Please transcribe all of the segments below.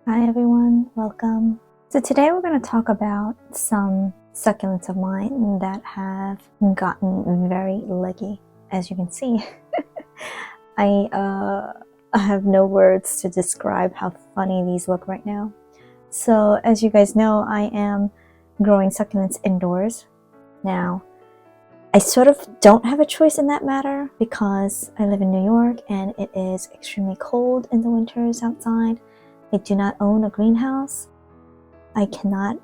Hi everyone, welcome. So today we're going to talk about some succulents of mine that have gotten very leggy. As you can see, I have no words to describe how funny these look right now. So as you guys know, I am growing succulents indoors. Now, I sort of don't have a choice in that matter because I live in New York and it is extremely cold in the winters outside. I do not own a greenhouse. I cannot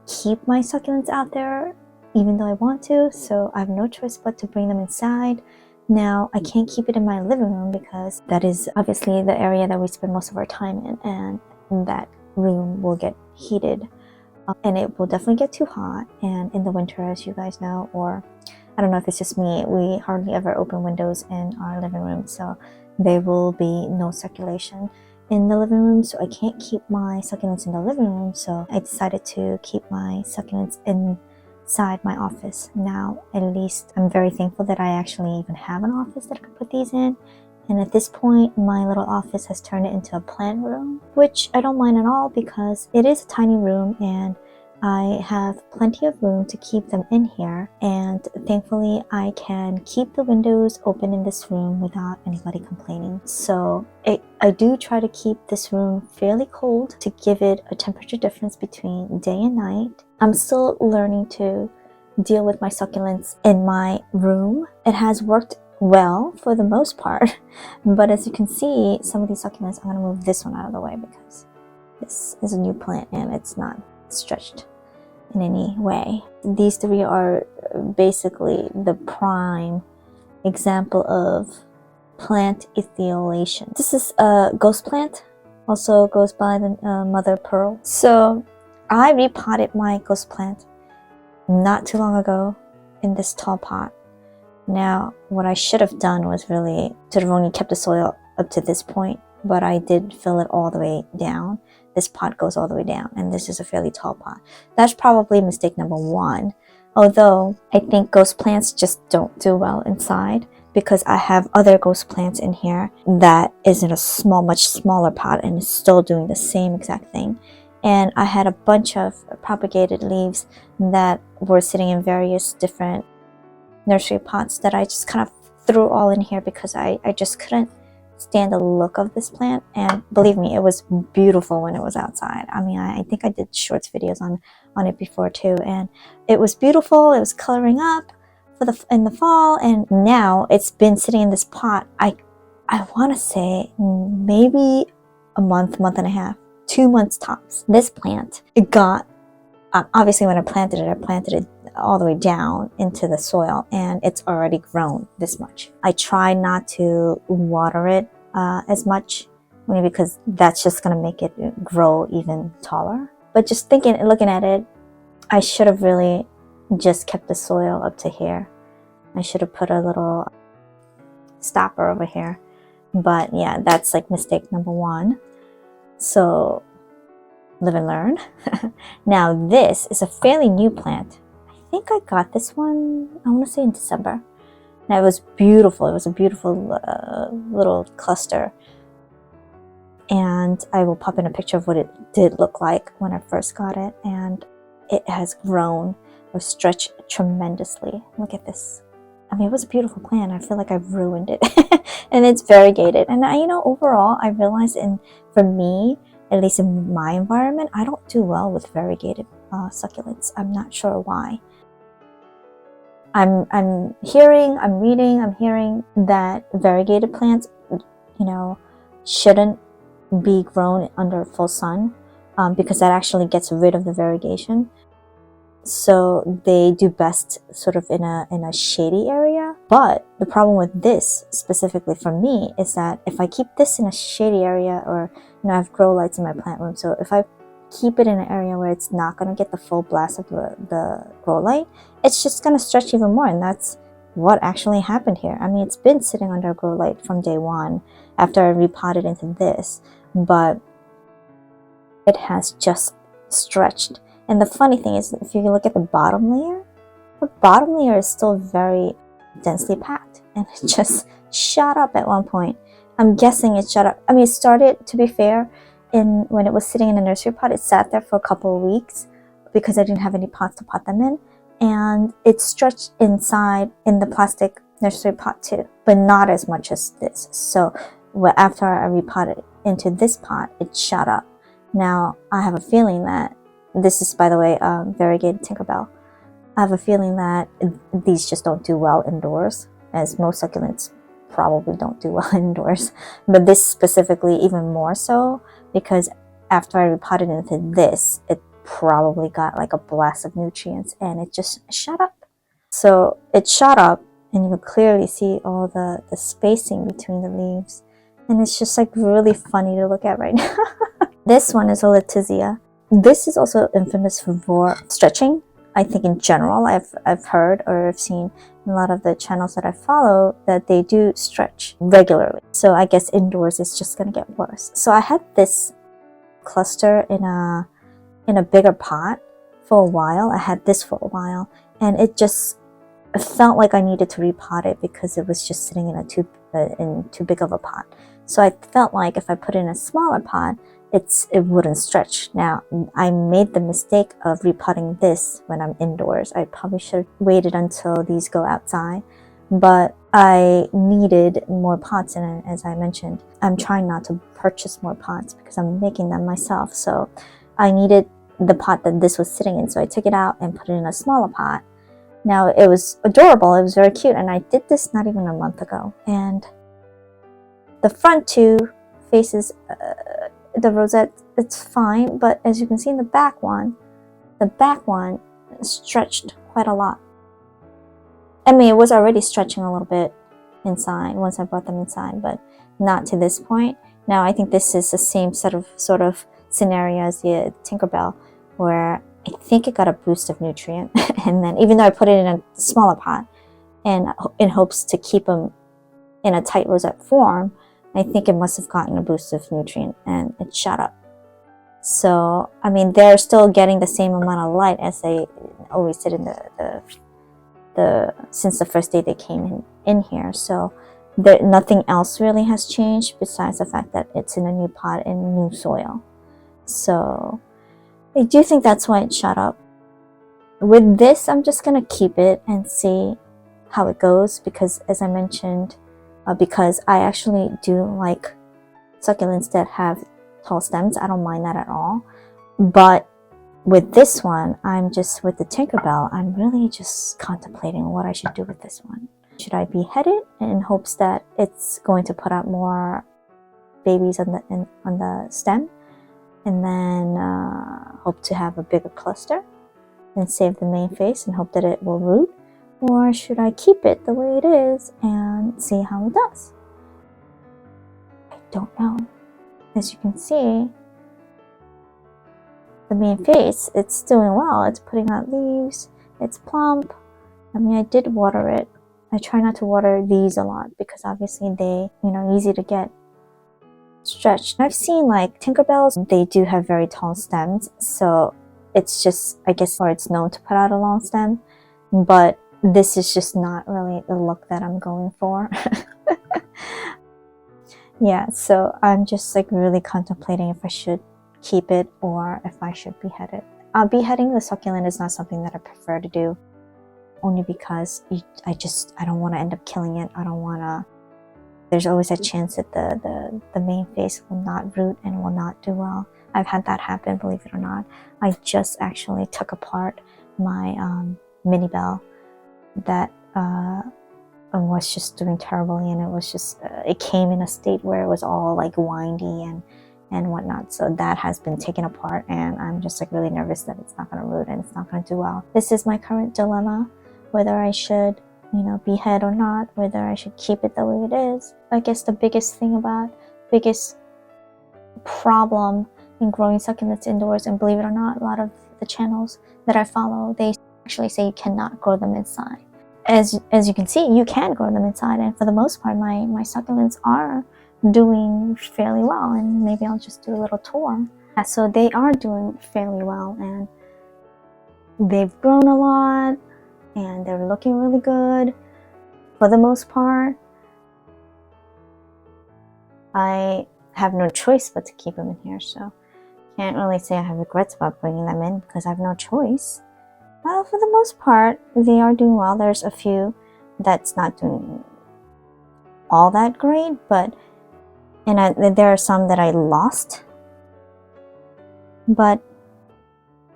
keep my succulents out there even though I want to, so I have no choice but to bring them inside. Now, I can't keep it in my living room because that is obviously the area that we spend most of our time in, and that room will get heated and it will definitely get too hot. And in the winter, as you guys know, or I don't know if it's just me, we hardly ever open windows in our living room, so there will be no circulation in the living room, so I can't keep my succulents in the living room, so I decided to keep my succulents inside my office. Now, at least I'm very thankful that I actually even have an office that I can put these in, and at this point my little office has turned it into a plant room, which I don't mind at all because it is a tiny room and I have plenty of room to keep them in here, and thankfully I can keep the windows open in this room without anybody complaining. So I do try to keep this room fairly cold to give it a temperature difference between day and night. I'm still learning to deal with my succulents in my room. It has worked well for the most part, but as you can see, some of these succulents, I'm going to move this one out of the way because this is a new plant and it's not stretched in any way. These three are basically the prime example of plant etiolation. This is a ghost plant, also goes by the mother pearl. So I repotted my ghost plant not too long ago in this tall pot. Now, what I should have done was really sort of only kept the soil up to this point, but I did fill it all the way down. This pot goes all the way down, and this is a fairly tall pot. That's probably mistake number one. Although I think ghost plants just don't do well inside because I have other ghost plants in here that is in a much smaller pot and is still doing the same exact thing. And I had a bunch of propagated leaves that were sitting in various different nursery pots that I just kind of threw all in here because I just couldn't stand the look of this plant. And believe me, it was beautiful when it was outside. I mean, I think I did shorts videos on it before too, and it was beautiful. It was coloring up in the fall, and now it's been sitting in this pot. I want to say maybe a month and a half, 2 months tops. This plant, it got obviously when I planted it all the way down into the soil, and it's already grown this much. I try not to water it as much, only because that's just going to make it grow even taller. But just looking at it, I should have really just kept the soil up to here. I should have put a little stopper over here. But yeah, that's like mistake number one. So live and learn. Now this is a fairly new plant. I think I got this one, I want to say in December. And it was beautiful. It was a beautiful little cluster. And I will pop in a picture of what it did look like when I first got it. And it has grown or stretched tremendously. Look at this. I mean, it was a beautiful plant. I feel like I've ruined it. And it's variegated. And overall, I realized for me, at least in my environment, I don't do well with variegated succulents. I'm not sure why. I'm hearing that variegated plants, shouldn't be grown under full sun because that actually gets rid of the variegation. So they do best sort of in a shady area. But the problem with this specifically for me is that if I keep this in a shady area, or I have grow lights in my plant room, so if I keep it in an area where it's not going to get the full blast of the grow light, it's just going to stretch even more. And that's what actually happened here. I mean, it's been sitting under a grow light from day one after I repotted into this, but it has just stretched. And the funny thing is, if you look at the bottom layer is still very densely packed, and it just shot up at one point. I'm guessing it shot up. I mean, it started, to be fair, when it was sitting in a nursery pot, it sat there for a couple of weeks because I didn't have any pots to pot them in, and it stretched inside in the plastic nursery pot too, but not as much as this. So after I repotted into this pot, it shot up. Now I have a feeling that this is, by the way, variegated Tinkerbell. I have a feeling that these just don't do well indoors, as most succulents probably don't do well indoors, but this specifically even more so, because after I repotted into this, it probably got like a blast of nutrients and it just shot up. So it shot up, and you can clearly see all the spacing between the leaves, and it's just like really funny to look at right now. This one is a Letizia. This is also infamous for stretching. I think in general, I've heard or I've seen in a lot of the channels that I follow that they do stretch regularly. So I guess indoors it's just gonna get worse. So I had this cluster in a bigger pot for a while. I had this for a while, and it felt like I needed to repot it because it was just sitting in too big of a pot. So I felt like if I put it in a smaller pot, it wouldn't stretch. Now, I made the mistake of repotting this when I'm indoors. I probably should have waited until these go outside, but I needed more pots, and as I mentioned, I'm trying not to purchase more pots because I'm making them myself. So I needed the pot that this was sitting in, so I took it out and put it in a smaller pot. Now, it was adorable, it was very cute, and I did this not even a month ago. And the front two faces the rosette, it's fine, but as you can see in the back one stretched quite a lot. I mean, it was already stretching a little bit inside once I brought them inside, but not to this point. Now, I think this is the same sort of scenario as the Tinkerbell, where I think it got a boost of nutrient, and then even though I put it in a smaller pot, and in hopes to keep them in a tight rosette form, I think it must have gotten a boost of nutrient and it shot up. So, I mean, they're still getting the same amount of light as they always did in since the first day they came in here. So nothing else really has changed besides the fact that it's in a new pot in new soil. So I do think that's why it shot up. With this, I'm just gonna keep it and see how it goes, because as I mentioned, because I actually do like succulents that have tall stems. I don't mind that at all. But with this one, with the Tinkerbell, I'm really just contemplating what I should do with this one. Should I behead it in hopes that it's going to put out more babies on the stem, and then hope to have a bigger cluster and save the main face and hope that it will root? Or should I keep it the way it is and see how it does? I don't know. As you can see, the main face, it's doing well. It's putting out leaves. It's plump. I mean, I did water it. I try not to water these a lot because obviously they, easy to get stretched. I've seen like Tinkerbells, they do have very tall stems. So it's just, I guess, or it's known to put out a long stem. But this is just not really the look that I'm going for. Yeah, so I'm just like really contemplating if I should keep it or if I should behead it. Beheading the succulent is not something that I prefer to do, only because I don't want to end up killing it. I don't want to. There's always a chance that the main face will not root and will not do well. I've had that happen, believe it or not. I just actually took apart my mini bell that was just doing terribly, and it was just it came in a state where it was all like windy and whatnot. So that has been taken apart, and I'm just like really nervous that it's not going to root and it's not going to do well. This is my current dilemma, whether I should behead or not, whether I should keep it the way it is. I guess the biggest problem in growing succulents indoors, and believe it or not, a lot of the channels that I follow, they actually say you cannot grow them inside. As you can see, you can grow them inside, and for the most part, my succulents are doing fairly well. And maybe I'll just do a little tour. So they are doing fairly well, and they've grown a lot, and they're looking really good for the most part. I have no choice but to keep them in here. So can't really say I have regrets about bringing them in because I have no choice. Well, for the most part, they are doing well. There's a few that's not doing all that great, but there are some that I lost. But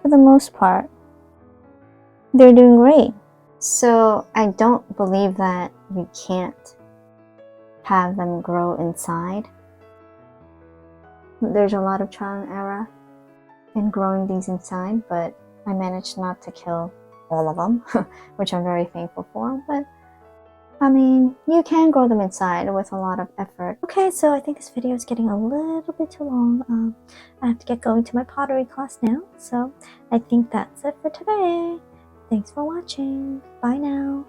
for the most part, they're doing great. So I don't believe that you can't have them grow inside. There's a lot of trial and error in growing these inside, but I managed not to kill all of them, which I'm very thankful for. But I mean, you can grow them inside with a lot of effort. Okay, so I think this video is getting a little bit too long. I have to get going to my pottery class now, so I think that's it for today. Thanks for watching. Bye now.